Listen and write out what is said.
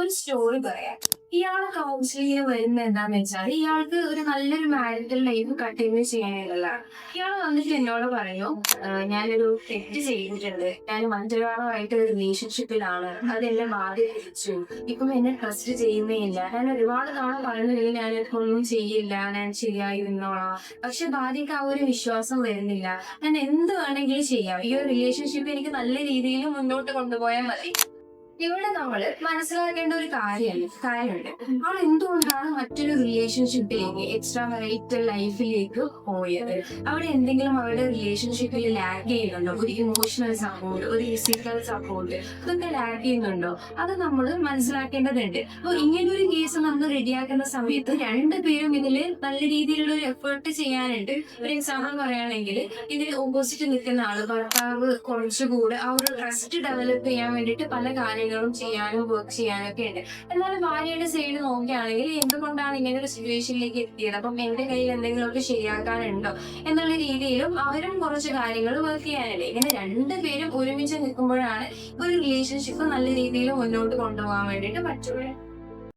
ഒരു സ്റ്റോറി പറയാം. ഇയാളെ കൗൺസിലിങ്ങിന് വരുന്നത് എന്താന്ന് വെച്ചാൽ ഇയാൾക്ക് ഒരു നല്ലൊരു മാരിറ്റൽ ലൈഫ് കണ്ടിന്യൂ ചെയ്യാനുള്ളതാണ്. ഇയാൾ വന്നിട്ട് എന്നോട് പറയും, ഞാനൊരു തെറ്റ് ചെയ്തിട്ടുണ്ട്, ഞാൻ മറ്റൊരാളുമായിട്ട് ഒരു റിലേഷൻഷിപ്പിലാണ്, അതെന്നെ ബാധിച്ചു, ഇപ്പം എന്നെ ട്രസ്റ്റ് ചെയ്യുന്നേ ഇല്ല, ഞാൻ ഒരുപാട് തവണ പറയുന്നില്ല ഞാനിപ്പോ ഒന്നും ചെയ്യില്ല, ഞാൻ ശരിയായി നിന്നോളാം, പക്ഷെ ഭാര്യക്ക് ആ ഒരു വിശ്വാസം വരുന്നില്ല, ഞാൻ എന്ത് വേണമെങ്കിലും ചെയ്യാം, ഈ ഒരു റിലേഷൻഷിപ്പ് എനിക്ക് നല്ല രീതിയിൽ മുന്നോട്ട് കൊണ്ടുപോയാൽ മതി. ഇവിടെ നമ്മൾ മനസ്സിലാക്കേണ്ട ഒരു കാര്യമുണ്ട്. അവൾ എന്തുകൊണ്ടാണ് മറ്റൊരു റിലേഷൻഷിപ്പിലേക്ക് എക്സ്ട്രാ മൈറ്റൽ ലൈഫിലേക്ക് പോയത്? അവിടെ എന്തെങ്കിലും അവരുടെ റിലേഷൻഷിപ്പിൽ ലാഗ് ചെയ്യുന്നുണ്ടോ? ഒരു ഇമോഷണൽ സപ്പോർട്ട്, ഒരു ഫിസിക്കൽ സപ്പോർട്ട്, ഇതൊക്കെ ലാഗ് ചെയ്യുന്നുണ്ടോ? അത് നമ്മൾ മനസ്സിലാക്കേണ്ടതുണ്ട്. അപ്പൊ ഇങ്ങനൊരു കേസ് നമ്മൾ റെഡിയാക്കുന്ന സമയത്ത് രണ്ടുപേരും ഇതിൽ നല്ല രീതിയിലുള്ള ഒരു എഫേർട്ട് ചെയ്യാനുണ്ട്. ഒരു എക്സാമ്പിൾ പറയുകയാണെങ്കിൽ, ഇതിൽ ഓപ്പോസിറ്റ് നിൽക്കുന്ന ആള് ഭർത്താവ് കുറച്ചുകൂടെ ആ ഒരു ട്രസ്റ്റ് ഡെവലപ്പ് ചെയ്യാൻ വേണ്ടിയിട്ട് പല കാര്യങ്ങളും ചെയ്യാനും വർക്ക് ചെയ്യാനും ഒക്കെ ഉണ്ട്. എന്നാലും ഭാര്യയുടെ സൈഡ് നോക്കുകയാണെങ്കിൽ എന്തുകൊണ്ടാണ് ഇങ്ങനെ ഒരു സിറ്റുവേഷനിലേക്ക് എത്തിയത്, അപ്പം എന്റെ കയ്യിൽ എന്തെങ്കിലുമൊക്കെ ശരിയാക്കാനുണ്ടോ എന്നുള്ള രീതിയിലും അവരും കുറച്ച് കാര്യങ്ങൾ വർക്ക് ചെയ്യാനുണ്ട്. ഇങ്ങനെ രണ്ടുപേരും ഒരുമിച്ച് നിൽക്കുമ്പോഴാണ് ഒരു റിലേഷൻഷിപ്പ് നല്ല രീതിയിൽ മുന്നോട്ട് കൊണ്ടുപോകാൻ വേണ്ടിയിട്ട് പറ്റുള്ളൂ.